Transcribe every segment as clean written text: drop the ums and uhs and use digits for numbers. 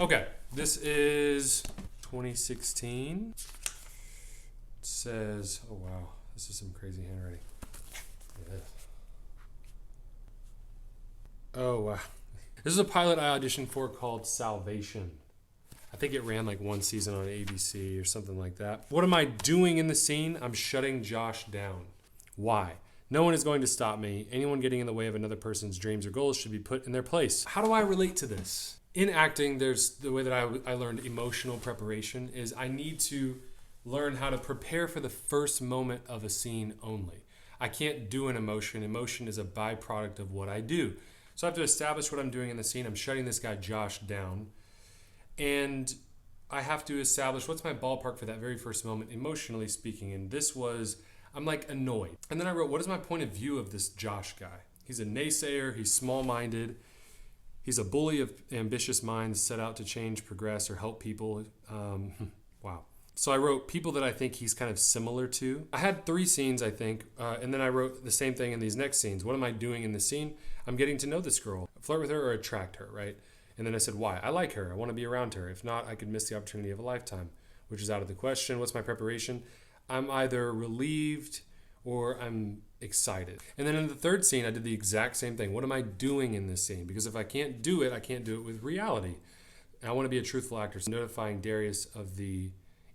Okay, this is 2016. It says, oh wow, this is some crazy handwriting. Yeah. Oh wow. This is a pilot I auditioned for called Salvation. I think it ran like one season on ABC or something like that. What am I doing in the scene? I'm shutting Josh down. Why? No one is going to stop me. Anyone getting in the way of another person's dreams or goals should be put in their place. How do I relate to this? In acting, there's the way that I learned emotional preparation is I need to learn how to prepare for the first moment of a scene only. I can't do an emotion. Emotion is a byproduct of what I do. So I have to establish what I'm doing in the scene. I'm shutting this guy Josh down. And I have to establish what's my ballpark for that very first moment, emotionally speaking. And this was, I'm like annoyed. And then I wrote, what is my point of view of this Josh guy? He's a naysayer. He's small-minded. He's a bully of ambitious minds set out to change, progress, or help people. Wow. So I wrote people that I think he's kind of similar to. I had 3 scenes, I think, and then I wrote the same thing in these next scenes. What am I doing in the scene? I'm getting to know this girl. Flirt with her or attract her, right? And then I said, why? I like her. I want to be around her. If not, I could miss the opportunity of a lifetime, which is out of the question. What's my preparation? I'm either relieved or I'm excited. And then in the 3rd scene, I did the exact same thing. What am I doing in this scene? Because if I can't do it, I can't do it with reality. And I want to be a truthful actor. So notifying Darius of the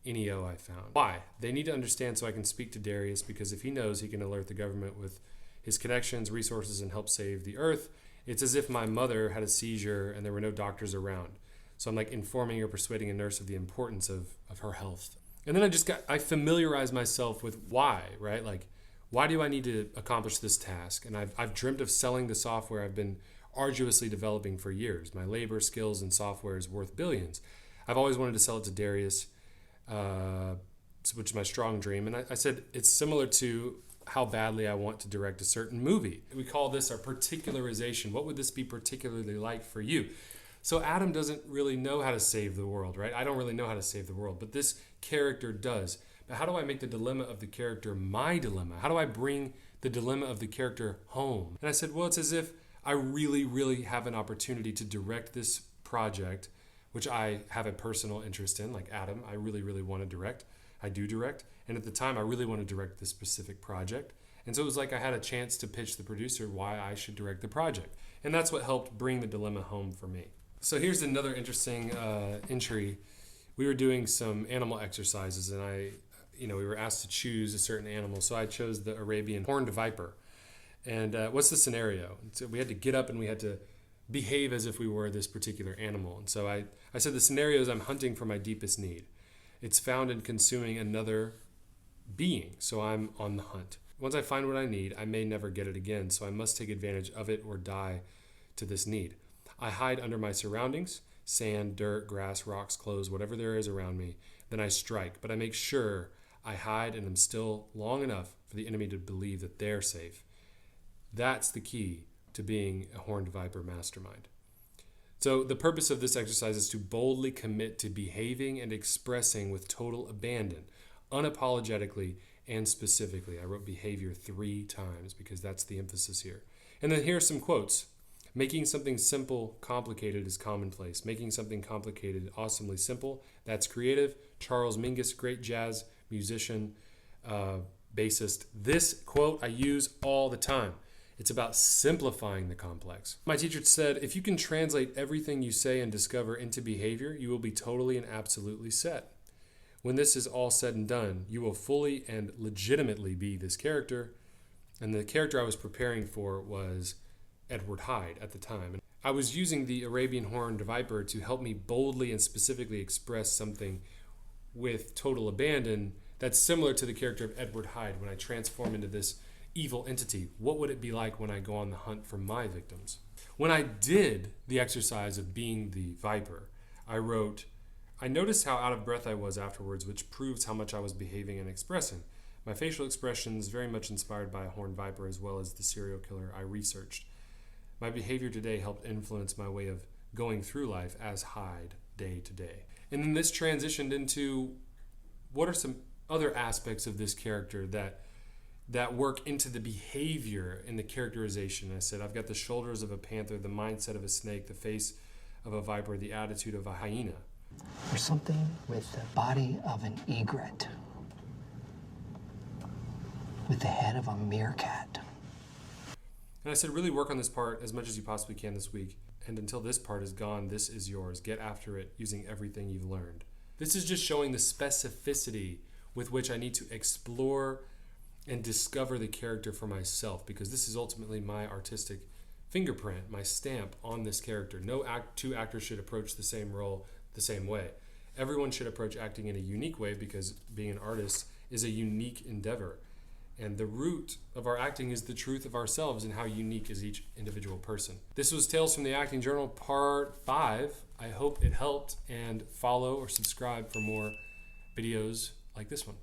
NEO I found. Why? They need to understand so I can speak to Darius, because if he knows, he can alert the government with his connections, resources, and help save the earth. It's as if my mother had a seizure and there were no doctors around. So I'm like informing or persuading a nurse of the importance of her health. And then I familiarized myself with why, right? Like, why do I need to accomplish this task? And I've dreamt of selling the software I've been arduously developing for years. My labor, skills, and software is worth billions. I've always wanted to sell it to Darius, which is my strong dream. And I said, it's similar to how badly I want to direct a certain movie. We call this our particularization. What would this be particularly like for you? So Adam doesn't really know how to save the world, right? I don't really know how to save the world, but this character does. But how do I make the dilemma of the character my dilemma? How do I bring the dilemma of the character home? And I said, well, it's as if I really, really have an opportunity to direct this project, which I have a personal interest in, like Adam. I really, really want to direct. I do direct. And at the time, I really want to direct this specific project. And so it was like I had a chance to pitch the producer why I should direct the project. And that's what helped bring the dilemma home for me. So here's another interesting entry. We were doing some animal exercises, and we were asked to choose a certain animal. So I chose the Arabian horned viper. And what's the scenario? So we had to get up and we had to behave as if we were this particular animal. And so I said the scenario is I'm hunting for my deepest need. It's found in consuming another being, so I'm on the hunt. Once I find what I need, I may never get it again, so I must take advantage of it or die to this need. I hide under my surroundings, sand, dirt, grass, rocks, clothes, whatever there is around me. Then I strike, but I make sure I hide and am still long enough for the enemy to believe that they're safe. That's the key to being a horned viper mastermind. So the purpose of this exercise is to boldly commit to behaving and expressing with total abandon, unapologetically and specifically. I wrote behavior 3 times because that's the emphasis here. And then here are some quotes. Making something simple complicated is commonplace. Making something complicated awesomely simple, that's creative. Charles Mingus, great jazz musician, bassist. This quote I use all the time. It's about simplifying the complex. My teacher said, if you can translate everything you say and discover into behavior, you will be totally and absolutely set. When this is all said and done, you will fully and legitimately be this character. And the character I was preparing for was Edward Hyde at the time. And I was using the Arabian horned viper to help me boldly and specifically express something with total abandon that's similar to the character of Edward Hyde when I transform into this evil entity. What would it be like when I go on the hunt for my victims? When I did the exercise of being the viper, I wrote, I noticed how out of breath I was afterwards, which proves how much I was behaving and expressing. My facial expressions very much inspired by a horned viper as well as the serial killer I researched. My behavior today helped influence my way of going through life as Hyde day to day. And then this transitioned into what are some other aspects of this character that work into the behavior and the characterization. I said, I've got the shoulders of a panther, the mindset of a snake, the face of a viper, the attitude of a hyena. Or something with the body of an egret, with the head of a meerkat. And I said, really work on this part as much as you possibly can this week. And until this part is gone, this is yours. Get after it using everything you've learned. This is just showing the specificity with which I need to explore and discover the character for myself, because this is ultimately my artistic fingerprint, my stamp on this character. Two actors should approach the same role the same way. Everyone should approach acting in a unique way, because being an artist is a unique endeavor. And the root of our acting is the truth of ourselves and how unique is each individual person. This was Tales from the Acting Journal, part 5. I hope it helped, and follow or subscribe for more videos like this one.